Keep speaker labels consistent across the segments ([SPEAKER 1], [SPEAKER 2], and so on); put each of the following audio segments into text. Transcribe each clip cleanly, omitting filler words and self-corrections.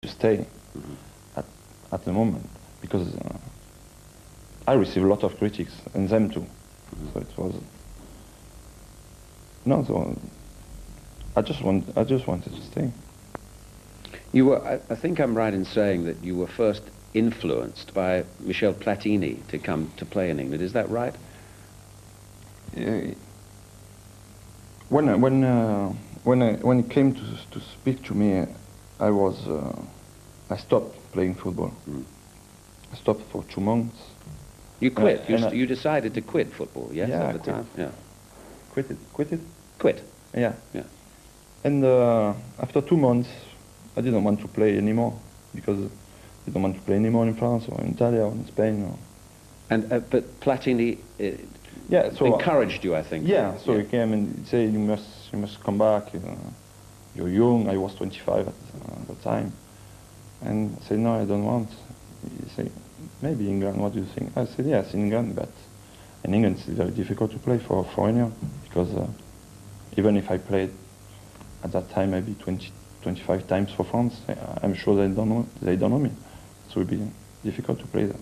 [SPEAKER 1] to stay at the moment, because I receive a lot of critics, and them too. So it was no. So I just wanted to stay.
[SPEAKER 2] You were, I think I'm right in saying that you were first influenced by Michel Platini to come to play in England. Is that right?
[SPEAKER 1] When he came to speak to me, I stopped playing football. I stopped for 2 months.
[SPEAKER 2] You quit. You decided to quit football, yes,
[SPEAKER 1] yeah,
[SPEAKER 2] at the time? Yeah.
[SPEAKER 1] Quit it?
[SPEAKER 2] Quit?
[SPEAKER 1] Yeah.
[SPEAKER 2] Yeah.
[SPEAKER 1] And after 2 months, I didn't want to play anymore, because I didn't want to play anymore in France or in Italy or in Spain.
[SPEAKER 2] And but Platini
[SPEAKER 1] so
[SPEAKER 2] encouraged you, I think.
[SPEAKER 1] Yeah, so he came and he said, you must come back. You're young. I was 25 at the time, and I said, no, I don't want. He said, maybe England. What do you think? I said, yes, England, but in England it's very difficult to play for a foreigner, because even if I played at that time maybe 25 times for France, I'm sure they don't know me. So it would be difficult to play there.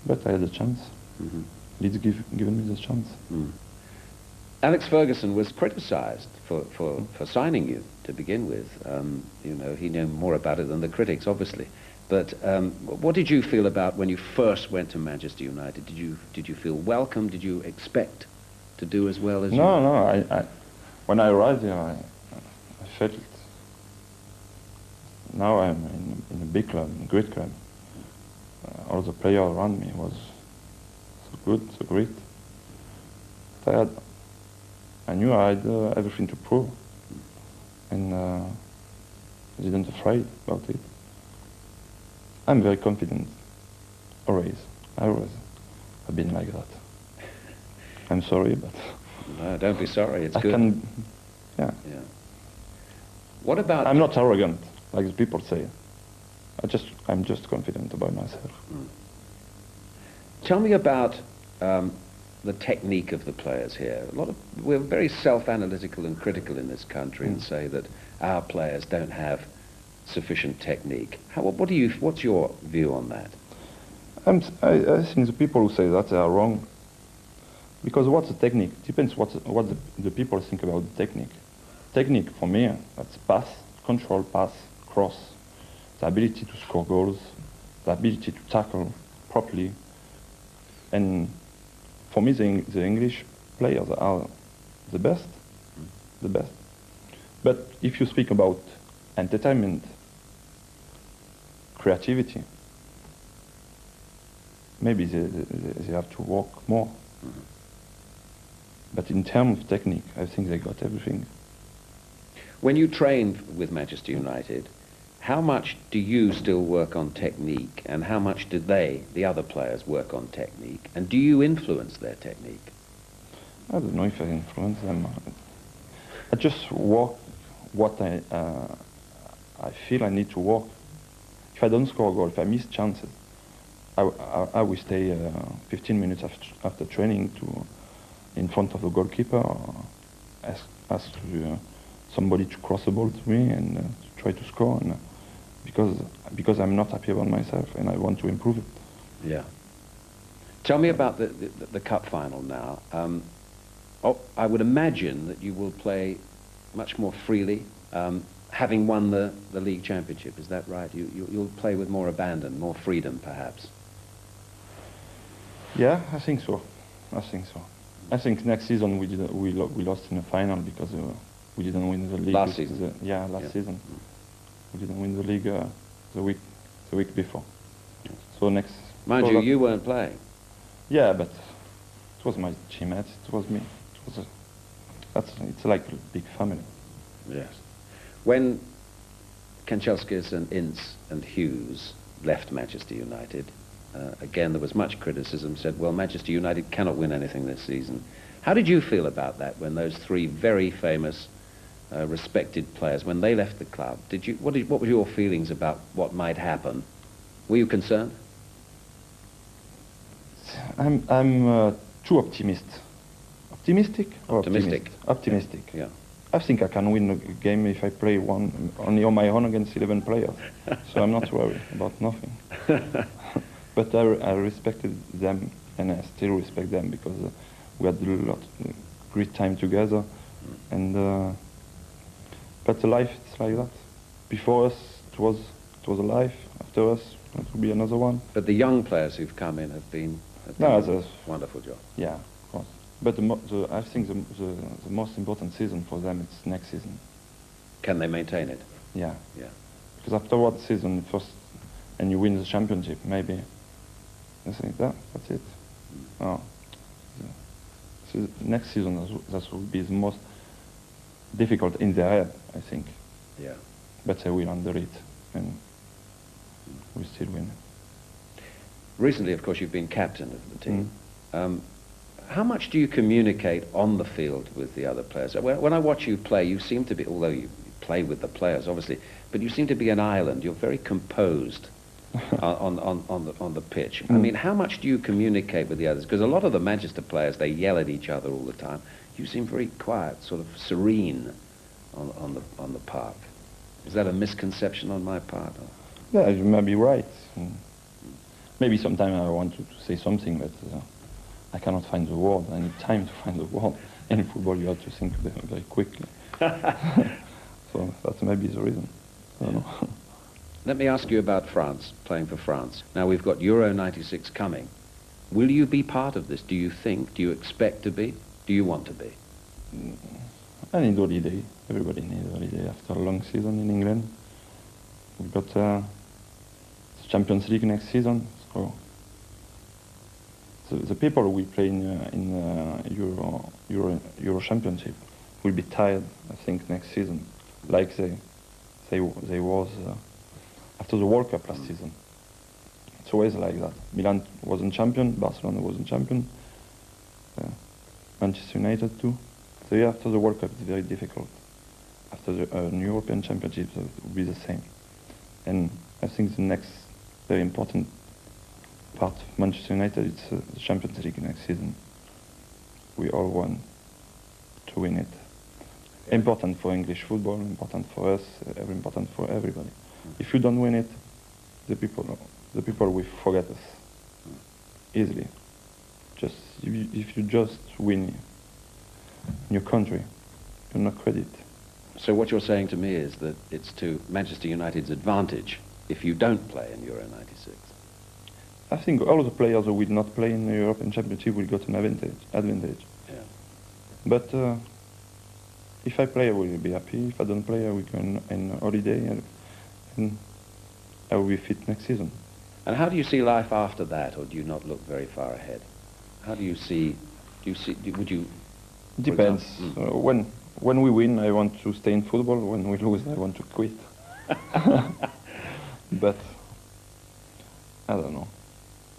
[SPEAKER 1] But I had a chance. Leeds given me the chance.
[SPEAKER 2] Alex Ferguson was criticised for signing you to begin with. You know, he knew more about it than the critics, obviously. But what did you feel about when you first went to Manchester United? Did you feel welcome? Did you expect to do as well as you?
[SPEAKER 1] No. When I arrived here, I felt it. Now I'm in a big club, a great club. All the players around me was so good, so great. I knew I had everything to prove, and I didn't afraid about it. I'm very confident, always. I always have been like that. I'm sorry, but...
[SPEAKER 2] No, don't be sorry, it's
[SPEAKER 1] I
[SPEAKER 2] good.
[SPEAKER 1] Yeah.
[SPEAKER 2] What about...
[SPEAKER 1] I'm not arrogant, like the people say. I'm just confident about myself.
[SPEAKER 2] Tell me about the technique of the players here. We're very self-analytical and critical in this country and say that our players don't have sufficient technique. What's your view on that?
[SPEAKER 1] I think the people who say that are wrong. Because what's the technique? Depends what the people think about the technique. Technique, for me, that's pass, control, pass, cross, the ability to score goals, the ability to tackle properly. And for me, the English players are the best. But if you speak about entertainment, creativity, maybe they have to work more. But in terms of technique, I think they got everything.
[SPEAKER 2] When you trained with Manchester United, how much do you still work on technique, and how much do the other players, work on technique? And do you influence their technique?
[SPEAKER 1] I don't know if I influence them. I just work what I feel I need to work. If I don't score a goal, if I miss chances, I will stay 15 minutes after training in front of the goalkeeper, or ask somebody to cross the ball to me and to try to score. And because I'm not happy about myself and I want to improve it.
[SPEAKER 2] Yeah. Tell me about the cup final now. I would imagine that you will play much more freely, having won the league championship. Is that right? You'll play with more abandon, more freedom, perhaps.
[SPEAKER 1] Yeah, I think so. I think next season we lost in the final because we didn't win the league.
[SPEAKER 2] Last season.
[SPEAKER 1] Last season. We didn't win the league the week before. So next.
[SPEAKER 2] Mind you, you weren't playing.
[SPEAKER 1] Yeah, but it was my teammates. It was me. It's like a big family.
[SPEAKER 2] Yes. When Kanchelskis and Ince and Hughes left Manchester United, again there was much criticism, said, well, Manchester United cannot win anything this season. How did you feel about that when those three very famous, respected players, when they left the club? What were your feelings about what might happen? Were you concerned? I'm
[SPEAKER 1] too optimistic. Optimistic.
[SPEAKER 2] Optimistic.
[SPEAKER 1] Optimistic.
[SPEAKER 2] Yeah.
[SPEAKER 1] I think I can win a game if I play only on my own against 11 players. So I'm not worried about nothing. But I respected them, and I still respect them because we had a lot great time together. And but the life is like that. Before us, it was a life. After us, it will be another one.
[SPEAKER 2] But the young players who've come in have done a wonderful job.
[SPEAKER 1] Yeah, of course. But I think the most important season for them is next season.
[SPEAKER 2] Can they maintain it?
[SPEAKER 1] Yeah.
[SPEAKER 2] Yeah.
[SPEAKER 1] Because after one season first, and you win the championship, maybe I think that's it. Oh. So next season that will be the most difficult in their head, I think.
[SPEAKER 2] Yeah.
[SPEAKER 1] But they will handle it, and we still win.
[SPEAKER 2] Recently, of course, you've been captain of the team. How much do you communicate on the field with the other players? When I watch you play, you seem to be, although you play with the players, obviously, but you seem to be an island. You're very composed on the pitch. I mean, how much do you communicate with the others? Because a lot of the Manchester players, they yell at each other all the time. You seem very quiet, sort of serene on the park. Is that a misconception on my part?
[SPEAKER 1] Yeah, you may be right. Maybe sometimes I want to say something, but I cannot find the word. I need time to find the word. In football, you have to think very quickly. So that's maybe the reason. I don't know.
[SPEAKER 2] Let me ask you about France, playing for France. Now, we've got Euro 96 coming. Will you be part of this, do you think? Do you expect to be? Do you want to be?
[SPEAKER 1] I need holiday. Everybody needs holiday after a long season in England. We've got the Champions League next season, so the people who will play in Euro Championship will be tired, I think, next season, like they was after the World Cup last season. It's always like that. Milan wasn't champion, Barcelona wasn't champion, Manchester United too. The year after the World Cup is very difficult. After the European Championship, it will be the same. And I think the next very important part of Manchester United is the Champions League next season. We all want to win it. Important for English football, important for us, important for everybody. If you don't win it, the people will forget us easily. Just if you just win in your country, you're not credit.
[SPEAKER 2] So what you're saying to me is that it's to Manchester United's advantage if you don't play in Euro 96.
[SPEAKER 1] I think all the players who will not play in the European Championship will get an advantage.
[SPEAKER 2] Yeah.
[SPEAKER 1] But if I play, I will be happy. If I don't play, I will go on holiday, and I will be fit next season.
[SPEAKER 2] And how do you see life after that, or do you not look very far ahead? How do you see? Would you?
[SPEAKER 1] Depends. When we win, I want to stay in football. When we lose, I want to quit. But I don't know.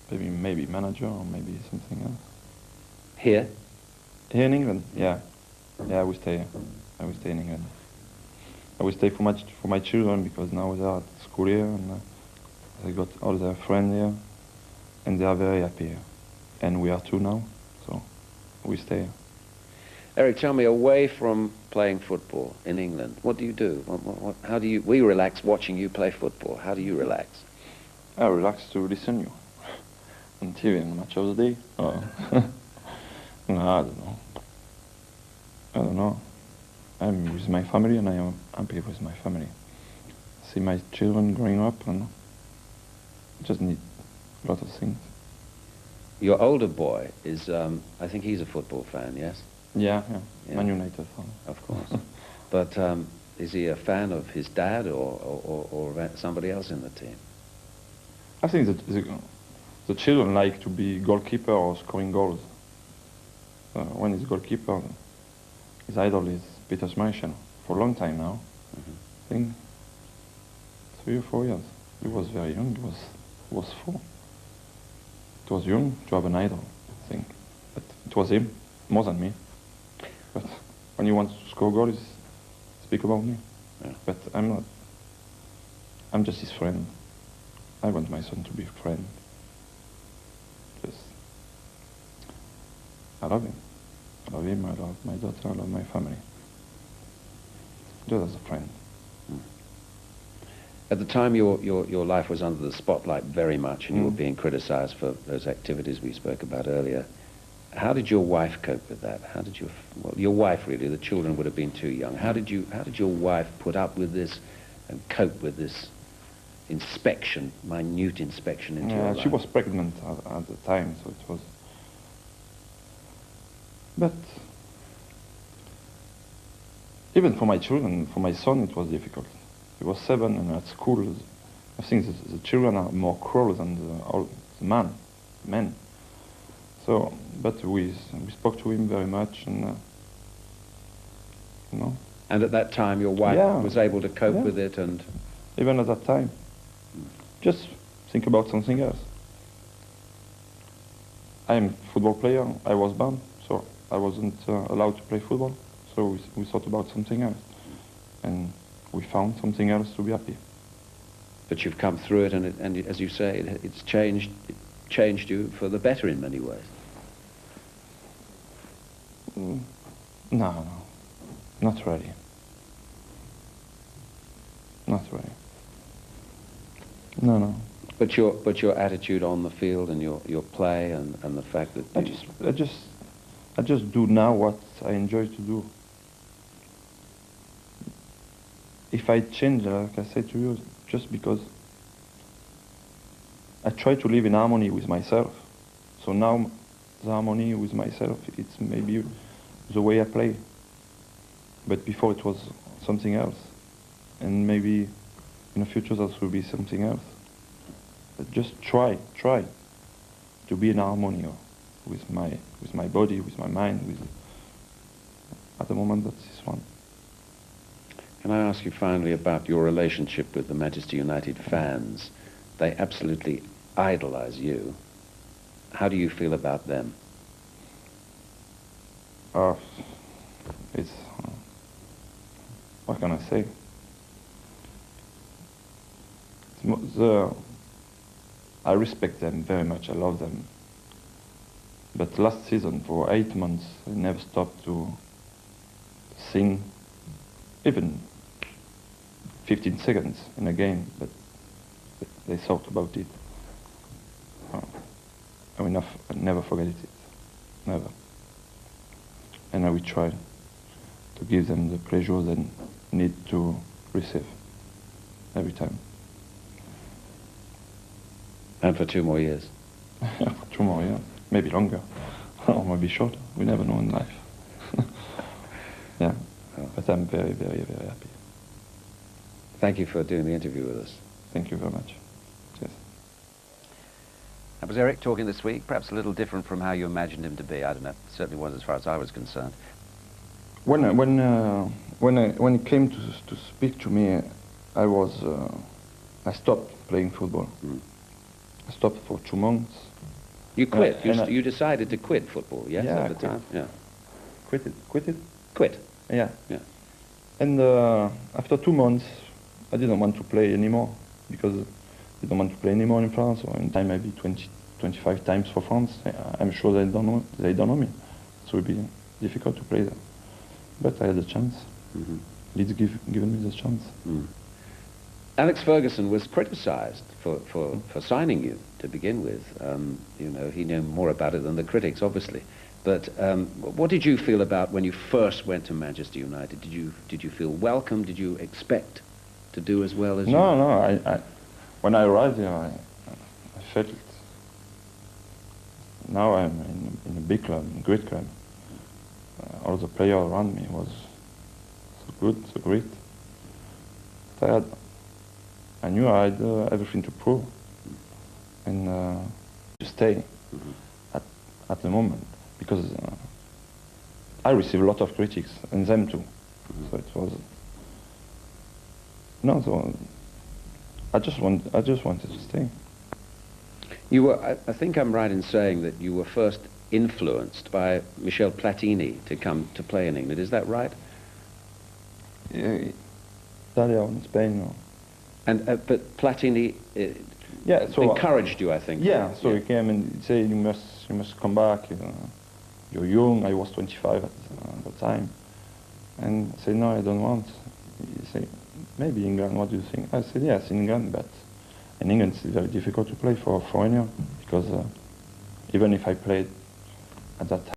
[SPEAKER 1] Maybe manager or maybe something else.
[SPEAKER 2] Here?
[SPEAKER 1] Here in England, yeah. Yeah, I will stay. I will stay in England. I will stay for my children because now they are at school here and they got all their friends here, and they are very happy here. And we are too now, so we stay here.
[SPEAKER 2] Eric, tell me, away from playing football in England, what do you do? How do you? We relax watching you play football. How do you relax?
[SPEAKER 1] I relax to listen you on TV on Match of the Day. No, I don't know. I'm with my family and I am happy with my family. See my children growing up and just need a lot of things.
[SPEAKER 2] Your older boy is, I think he's a football fan, yes?
[SPEAKER 1] Yeah. Man United fan.
[SPEAKER 2] Of course. But is he a fan of his dad or somebody else in the team?
[SPEAKER 1] I think that the children like to be goalkeeper or scoring goals. When he's goalkeeper, his idol is Peter Schmeichel for a long time now. I think 3 or 4 years. He was very young. He was 4. It was young to have an idol, I think. But it was him, more than me. But when you want to score goals, speak about me.
[SPEAKER 2] Yeah.
[SPEAKER 1] But I'm not. I'm just his friend. I want my son to be a friend. Just, I love him. I love him, I love my daughter, I love my family. just as a friend.
[SPEAKER 2] At the time, your life was under the spotlight very much, and you were being criticized for those activities we spoke about earlier. How did your wife cope with that? How did well, your wife really, the children would have been too young. How did your wife put up with this and cope with this inspection, minute inspection into your life?
[SPEAKER 1] She was pregnant at the time, so it was... But even for my children, for my son, it was difficult. He was 7, and at school, I think the children are more cruel than the men. So, but we spoke to him very much, and you know.
[SPEAKER 2] And at that time, your wife was able to cope with it, and
[SPEAKER 1] even at that time, just think about something else. I am a football player. I was banned, so I wasn't allowed to play football. So we thought about something else, and we found something else to be happy.
[SPEAKER 2] But you've come through it, and as you say, it's changed. It changed you for the better in many ways.
[SPEAKER 1] No, not really. Not really. No.
[SPEAKER 2] But your attitude on the field and your play and the fact that
[SPEAKER 1] I just do now what I enjoy to do. If I change, like I said to you, just because I try to live in harmony with myself. So now the harmony with myself, it's maybe the way I play. But before it was something else. And maybe in the future that will be something else. But just try to be in harmony with my body, with my mind, at the moment that's this one.
[SPEAKER 2] Can I ask you finally about your relationship with the Manchester United fans? They absolutely idolize you. How do you feel about them?
[SPEAKER 1] It's what can I say? I respect them very much. I love them. But last season, for 8 months, I never stopped to sing, even 15 seconds in a game, but they thought about it. I will never forget it. Never. And I will try to give them the pleasure they need to receive every time.
[SPEAKER 2] And for 2 more years?
[SPEAKER 1] For 2 more years. Maybe longer. Or maybe shorter. We never know in life. Yeah. But I'm very, very, very happy.
[SPEAKER 2] Thank you for doing the interview with us.
[SPEAKER 1] Thank you very much. Yes.
[SPEAKER 2] That was Eric talking this week, perhaps a little different from how you imagined him to be. I don't know. It certainly was as far as I was concerned.
[SPEAKER 1] When he came to speak to me, I stopped playing football. I stopped for 2 months.
[SPEAKER 2] You quit. You decided to quit football, yes,
[SPEAKER 1] yeah,
[SPEAKER 2] at the time? Yeah.
[SPEAKER 1] Quit it?
[SPEAKER 2] Quit?
[SPEAKER 1] Yeah.
[SPEAKER 2] Yeah.
[SPEAKER 1] And after 2 months, I didn't want to play anymore, because I didn't want to play anymore in France, or in time maybe 20, 25 times for France. I'm sure they don't know me. So it would be difficult to play there. But I had a chance.
[SPEAKER 2] Mm-hmm.
[SPEAKER 1] Leeds given me the chance.
[SPEAKER 2] Mm. Alex Ferguson was criticised for signing you to begin with. You know, he knew more about it than the critics, obviously. But what did you feel about when you first went to Manchester United? Did you feel welcome? Did you expect to do as well as you?
[SPEAKER 1] No. When I arrived here, I felt it. Now I'm in a big club, a great club. All the players around me was so good, so great. I knew I had everything to prove, and to stay at the moment, because I received a lot of critics, and them too. So it was no. So I just wanted to stay.
[SPEAKER 2] You were. I think I'm right in saying that you were first influenced by Michel Platini to come to play in England. Is that right?
[SPEAKER 1] Italy or in Spain. Or
[SPEAKER 2] and but Platini encouraged you, I think.
[SPEAKER 1] Yeah, so he came and said, you must come back. You're young. I was 25 at the time, and I said, no, I don't want. He said, maybe England, what do you think? I said, yes, England, but in England it's very difficult to play for a foreigner because even if I played at that time,